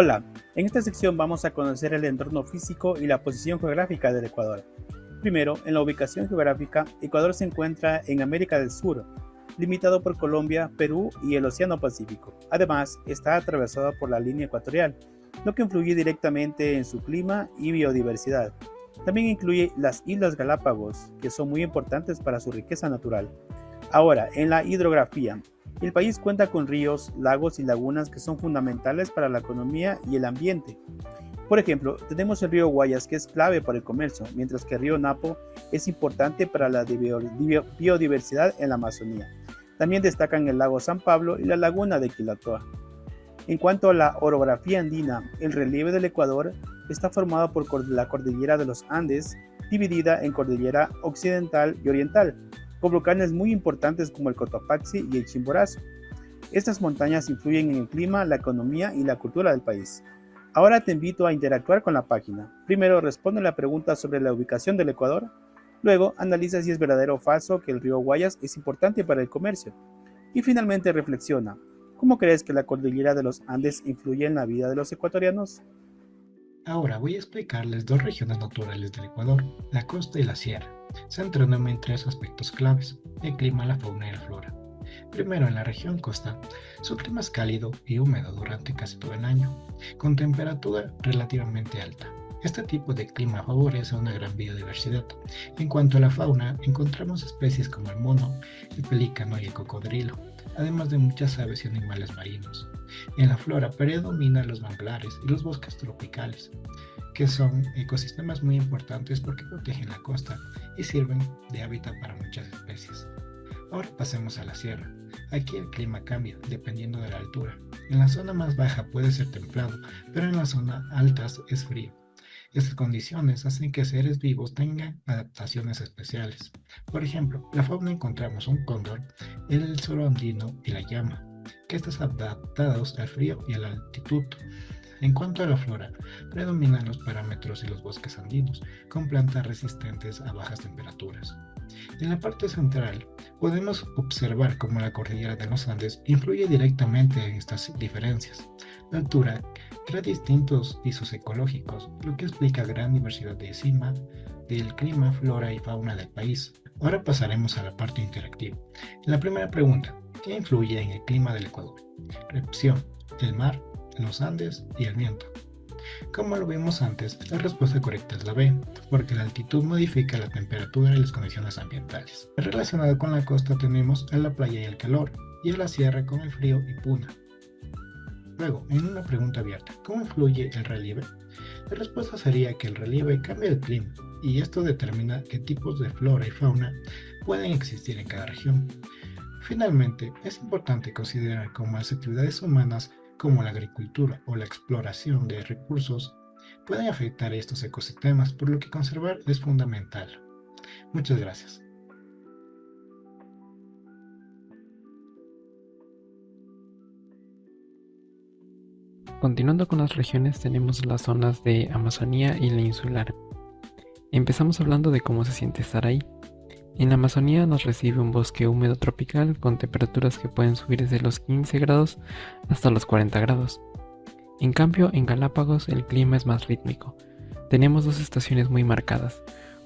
Hola, en esta sección vamos a conocer el entorno físico y la posición geográfica del Ecuador. Primero, en la ubicación geográfica, Ecuador se encuentra en América del Sur, limitado por Colombia, Perú y el Océano Pacífico. Además, está atravesado por la línea ecuatorial, lo que influye directamente en su clima y biodiversidad. También incluye las Islas Galápagos, que son muy importantes para su riqueza natural. Ahora, en la hidrografía, el país cuenta con ríos, lagos y lagunas que son fundamentales para la economía y el ambiente. Por ejemplo, tenemos el río Guayas, que es clave para el comercio, mientras que el río Napo es importante para la biodiversidad en la Amazonía. También destacan el lago San Pablo y la laguna de Quilatoa. En cuanto a la orografía andina, el relieve del Ecuador está formado por la cordillera de los Andes, dividida en cordillera occidental y oriental, con volcanes muy importantes como el Cotopaxi y el Chimborazo. Estas montañas influyen en el clima, la economía y la cultura del país. Ahora te invito a interactuar con la página. Primero responde la pregunta sobre la ubicación del Ecuador. Luego analiza si es verdadero o falso que el río Guayas es importante para el comercio. Y finalmente reflexiona. ¿Cómo crees que la cordillera de los Andes influye en la vida de los ecuatorianos? Ahora voy a explicarles dos regiones naturales del Ecuador, la costa y la sierra, centrándome en tres aspectos claves: el clima, la fauna y la flora. Primero, en la región costa, su clima es cálido y húmedo durante casi todo el año, con temperatura relativamente alta. Este tipo de clima favorece una gran biodiversidad. En cuanto a la fauna, encontramos especies como el mono, el pelícano y el cocodrilo, además de muchas aves y animales marinos. En la flora predominan los manglares y los bosques tropicales, que son ecosistemas muy importantes porque protegen la costa y sirven de hábitat para muchas especies. Ahora pasemos a la sierra. Aquí el clima cambia dependiendo de la altura. En la zona más baja puede ser templado, pero en las zonas altas es frío. Estas condiciones hacen que seres vivos tengan adaptaciones especiales. Por ejemplo, la fauna encontramos un cóndor, el soro andino y la llama, que están adaptados al frío y a la altitud. En cuanto a la flora, predominan los parámetros y los bosques andinos, con plantas resistentes a bajas temperaturas. En la parte central, podemos observar cómo la cordillera de los Andes influye directamente en estas diferencias. La altura crea distintos pisos ecológicos, lo que explica gran diversidad del clima, flora y fauna del país. Ahora pasaremos a la parte interactiva. En la primera pregunta, ¿qué influye en el clima del Ecuador? Opción: el mar, los Andes y el viento. Como lo vimos antes, la respuesta correcta es la B, porque la altitud modifica la temperatura y las condiciones ambientales. Relacionado con la costa tenemos a la playa y el calor, y a la sierra con el frío y puna. Luego, en una pregunta abierta, ¿cómo influye el relieve? La respuesta sería que el relieve cambia el clima, y esto determina qué tipos de flora y fauna pueden existir en cada región. Finalmente, es importante considerar cómo las actividades humanas, como la agricultura o la exploración de recursos, pueden afectar a estos ecosistemas, por lo que conservar es fundamental. Muchas gracias. Continuando con las regiones, tenemos las zonas de Amazonía y la insular. Empezamos hablando de cómo se siente estar ahí. En la Amazonía nos recibe un bosque húmedo tropical con temperaturas que pueden subir desde los 15 grados hasta los 40 grados. En cambio, en Galápagos el clima es más rítmico. Tenemos dos estaciones muy marcadas,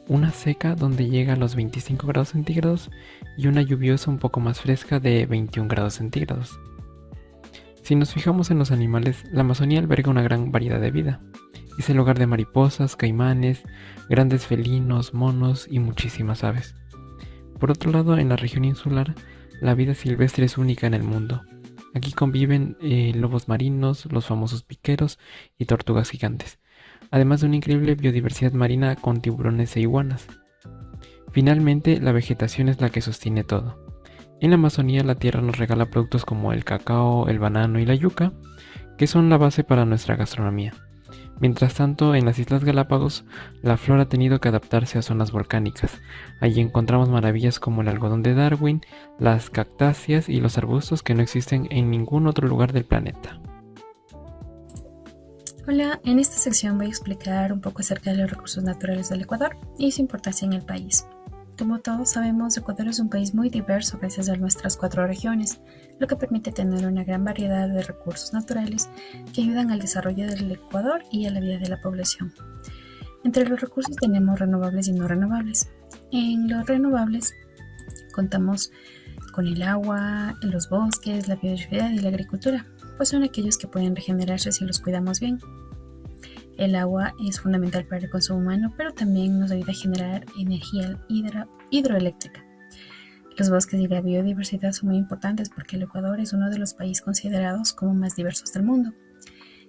una seca donde llega a los 25 grados centígrados y una lluviosa un poco más fresca de 21 grados centígrados. Si nos fijamos en los animales, la Amazonía alberga una gran variedad de vida. Es el hogar de mariposas, caimanes, grandes felinos, monos y muchísimas aves. Por otro lado, en la región insular, la vida silvestre es única en el mundo. Aquí conviven lobos marinos, los famosos piqueros y tortugas gigantes, además de una increíble biodiversidad marina con tiburones e iguanas. Finalmente, la vegetación es la que sostiene todo. En la Amazonía la tierra nos regala productos como el cacao, el banano y la yuca, que son la base para nuestra gastronomía. Mientras tanto, en las Islas Galápagos, la flora ha tenido que adaptarse a zonas volcánicas. Allí encontramos maravillas como el algodón de Darwin, las cactáceas y los arbustos que no existen en ningún otro lugar del planeta. Hola, en esta sección voy a explicar un poco acerca de los recursos naturales del Ecuador y su importancia en el país. Como todos sabemos, Ecuador es un país muy diverso gracias a nuestras 4 regiones, lo que permite tener una gran variedad de recursos naturales que ayudan al desarrollo del Ecuador y a la vida de la población. Entre los recursos tenemos renovables y no renovables. En los renovables contamos con el agua, los bosques, la biodiversidad y la agricultura, pues son aquellos que pueden regenerarse si los cuidamos bien. El agua es fundamental para el consumo humano, pero también nos ayuda a generar energía hidroeléctrica. Los bosques y la biodiversidad son muy importantes porque el Ecuador es uno de los países considerados como más diversos del mundo.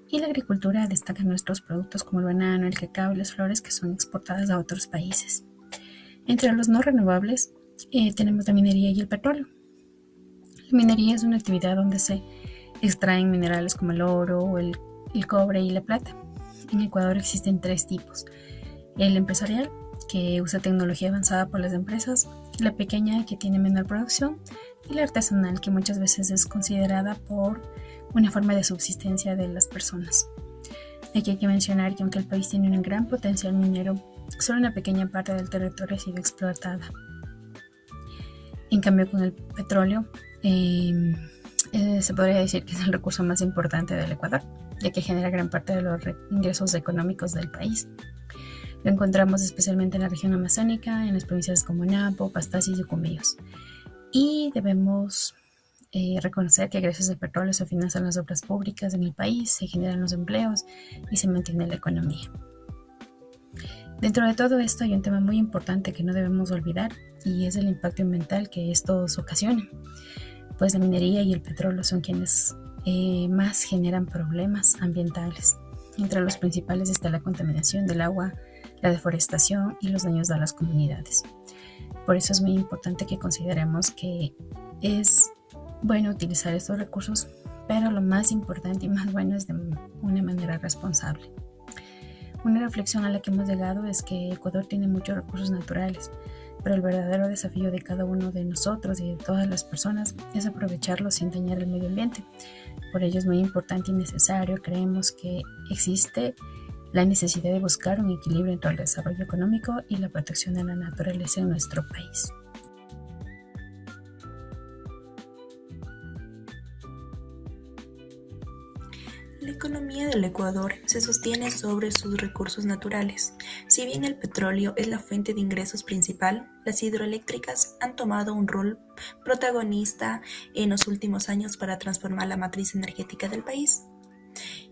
Y la agricultura destaca nuestros productos como el banano, el cacao y las flores que son exportadas a otros países. Entre los no renovables tenemos la minería y el petróleo. La minería es una actividad donde se extraen minerales como el oro, el cobre y la plata. En Ecuador existen 3 tipos: el empresarial, que usa tecnología avanzada por las empresas; la pequeña, que tiene menor producción; y la artesanal, que muchas veces es considerada por una forma de subsistencia de las personas. Aquí hay que mencionar que aunque el país tiene un gran potencial minero, solo una pequeña parte del territorio ha sido explotada. En cambio, con el petróleo, se podría decir que es el recurso más importante del Ecuador, ya que genera gran parte de los ingresos económicos del país. Lo encontramos especialmente en la región amazónica, en las provincias como Napo, Pastaza y Sucumbíos. Y debemos reconocer que gracias al petróleo se financian las obras públicas en el país, se generan los empleos y se mantiene la economía. Dentro de todo esto hay un tema muy importante que no debemos olvidar, y es el impacto ambiental que estos ocasionan, pues la minería y el petróleo son quienes más generan problemas ambientales. Entre los principales está la contaminación del agua, la deforestación y los daños a las comunidades. Por eso es muy importante que consideremos que es bueno utilizar estos recursos, pero lo más importante y más bueno es de una manera responsable. Una reflexión a la que hemos llegado es que Ecuador tiene muchos recursos naturales, pero el verdadero desafío de cada uno de nosotros y de todas las personas es aprovecharlos sin dañar el medio ambiente. Por ello es muy importante y necesario, creemos que existe la necesidad de buscar un equilibrio entre el desarrollo económico y la protección de la naturaleza en nuestro país. La economía del Ecuador se sostiene sobre sus recursos naturales. Si bien el petróleo es la fuente de ingresos principal, las hidroeléctricas han tomado un rol protagonista en los últimos años para transformar la matriz energética del país.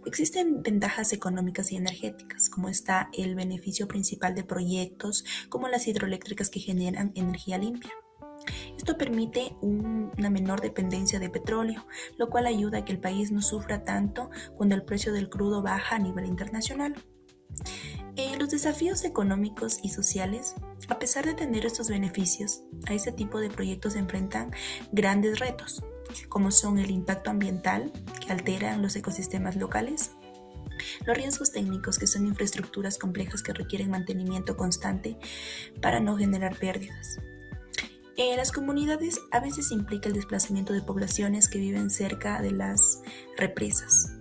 Existen ventajas económicas y energéticas, como está el beneficio principal de proyectos como las hidroeléctricas que generan energía limpia. Esto permite una menor dependencia de petróleo, lo cual ayuda a que el país no sufra tanto cuando el precio del crudo baja a nivel internacional. Los desafíos económicos y sociales, a pesar de tener estos beneficios, a este tipo de proyectos se enfrentan grandes retos, como son el impacto ambiental, que alteran los ecosistemas locales, los riesgos técnicos, que son infraestructuras complejas que requieren mantenimiento constante para no generar pérdidas. Las comunidades a veces implica el desplazamiento de poblaciones que viven cerca de las represas.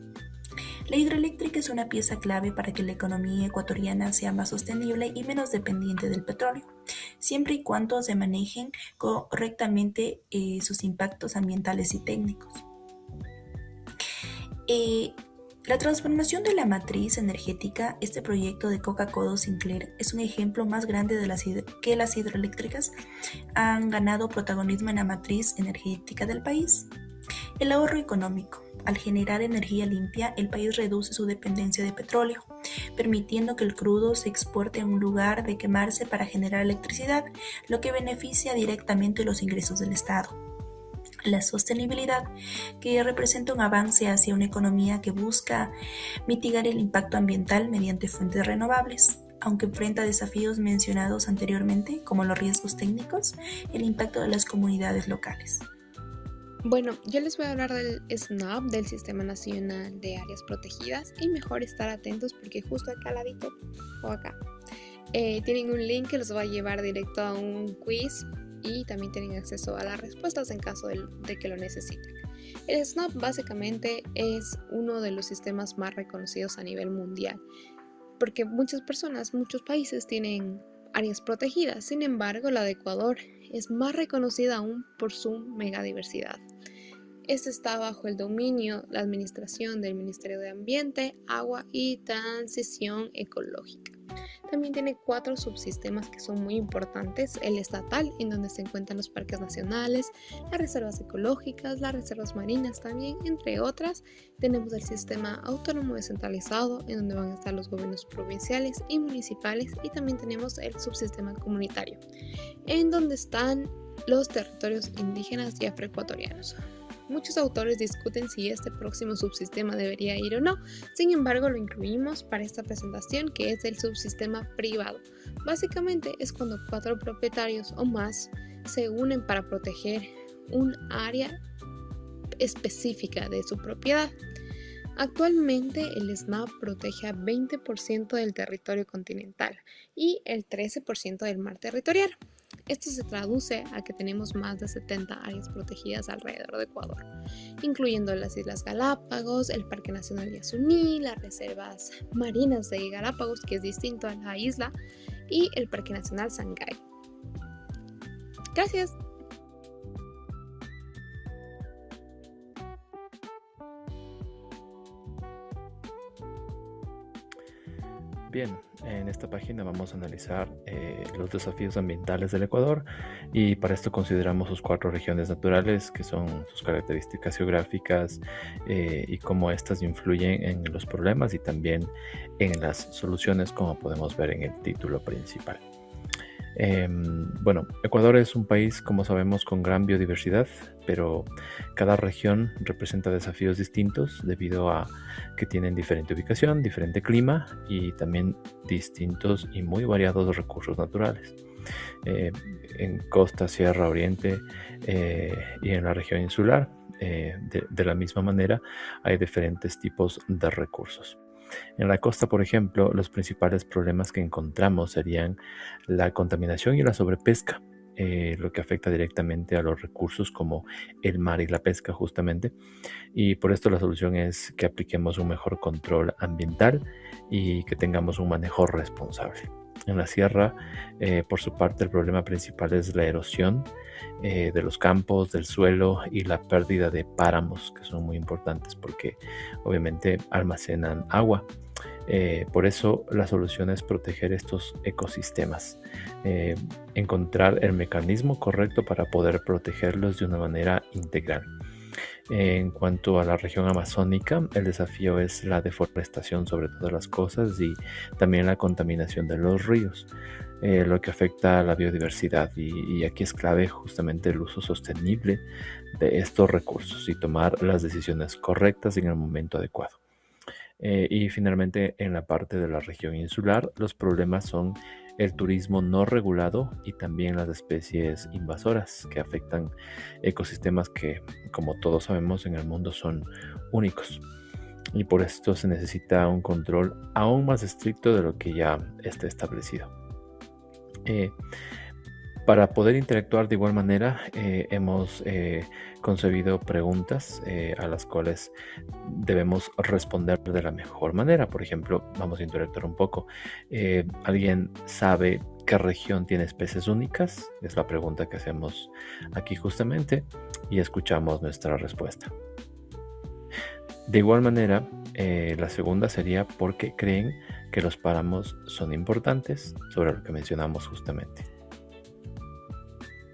La hidroeléctrica es una pieza clave para que la economía ecuatoriana sea más sostenible y menos dependiente del petróleo, siempre y cuando se manejen correctamente sus impactos ambientales y técnicos. La transformación de la matriz energética, este proyecto de Coca-Cola Sinclair, es un ejemplo más grande de que las hidroeléctricas han ganado protagonismo en la matriz energética del país. El ahorro económico. Al generar energía limpia, el país reduce su dependencia de petróleo, permitiendo que el crudo se exporte en lugar de quemarse para generar electricidad, lo que beneficia directamente los ingresos del Estado. La sostenibilidad, que representa un avance hacia una economía que busca mitigar el impacto ambiental mediante fuentes renovables, aunque enfrenta desafíos mencionados anteriormente, como los riesgos técnicos y el impacto de las comunidades locales. Bueno, yo les voy a hablar del SNAP, del Sistema Nacional de Áreas Protegidas, y mejor estar atentos porque justo acá al ladito o acá tienen un link que los va a llevar directo a un quiz y también tienen acceso a las respuestas en caso de que lo necesiten. El SNAP básicamente es uno de los sistemas más reconocidos a nivel mundial porque muchas personas, muchos países tienen áreas protegidas. Sin embargo, la de Ecuador es más reconocida aún por su megadiversidad. Este está bajo el dominio, la administración del Ministerio de Ambiente, Agua y Transición Ecológica. También tiene 4 subsistemas que son muy importantes: el estatal, en donde se encuentran los parques nacionales, las reservas ecológicas, las reservas marinas también, entre otras. Tenemos el sistema autónomo descentralizado, en donde van a estar los gobiernos provinciales y municipales, y también tenemos el subsistema comunitario, en donde están los territorios indígenas y afroecuatorianos. Muchos autores discuten si este próximo subsistema debería ir o no, sin embargo lo incluimos para esta presentación, que es el subsistema privado. Básicamente es cuando 4 propietarios o más se unen para proteger un área específica de su propiedad. Actualmente el SNAP protege a 20% del territorio continental y el 13% del mar territorial. Esto se traduce a que tenemos más de 70 áreas protegidas alrededor de Ecuador, incluyendo las Islas Galápagos, el Parque Nacional Yasuní, las reservas marinas de Galápagos, que es distinto a la isla, y el Parque Nacional Sangay. Gracias. Bien, en esta página vamos a analizar los desafíos ambientales del Ecuador, y para esto consideramos sus 4 regiones naturales, que son sus características geográficas y cómo estas influyen en los problemas y también en las soluciones, como podemos ver en el título principal. Bueno, Ecuador es un país, como sabemos, con gran biodiversidad, pero cada región representa desafíos distintos debido a que tienen diferente ubicación, diferente clima y también distintos y muy variados recursos naturales. En costa, sierra, oriente y en la región insular, de la misma manera, hay diferentes tipos de recursos. En la costa, por ejemplo, los principales problemas que encontramos serían la contaminación y la sobrepesca, lo que afecta directamente a los recursos como el mar y la pesca justamente, y por esto la solución es que apliquemos un mejor control ambiental y que tengamos un manejo responsable. En la sierra, por su parte, el problema principal es la erosión de los campos, del suelo y la pérdida de páramos, que son muy importantes porque obviamente almacenan agua. Por eso la solución es proteger estos ecosistemas, encontrar el mecanismo correcto para poder protegerlos de una manera integral. En cuanto a la región amazónica, el desafío es la deforestación sobre todas las cosas y también la contaminación de los ríos, lo que afecta a la biodiversidad, y aquí es clave justamente el uso sostenible de estos recursos y tomar las decisiones correctas en el momento adecuado. Y finalmente, en la parte de la región insular, los problemas son el turismo no regulado y también las especies invasoras que afectan ecosistemas que, como todos sabemos, en el mundo son únicos. Y por esto se necesita un control aún más estricto de lo que ya está establecido. Para poder interactuar de igual manera, hemos concebido preguntas a las cuales debemos responder de la mejor manera. Por ejemplo, vamos a interactuar un poco. ¿Alguien sabe qué región tiene especies únicas? Es la pregunta que hacemos aquí justamente, y escuchamos nuestra respuesta. De igual manera, la segunda sería ¿por qué creen que los páramos son importantes? Sobre lo que mencionamos justamente.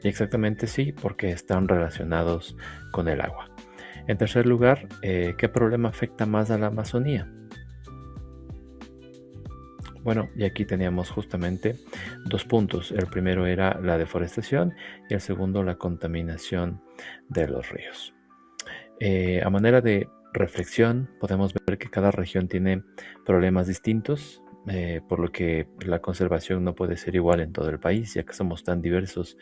Y exactamente sí, porque están relacionados con el agua. En tercer lugar, ¿qué problema afecta más a la Amazonía? Bueno, y aquí teníamos justamente 2 puntos. El primero era la deforestación y el segundo la contaminación de los ríos. A manera de reflexión, podemos ver que cada región tiene problemas distintos, por lo que la conservación no puede ser igual en todo el país, ya que somos tan diversos.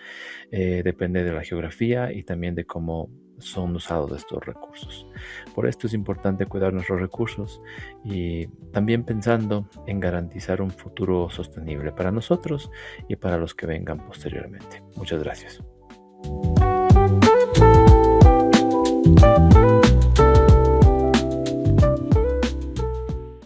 Depende de la geografía y también de cómo son usados estos recursos. Por esto es importante cuidar nuestros recursos y también pensando en garantizar un futuro sostenible para nosotros y para los que vengan posteriormente. Muchas gracias.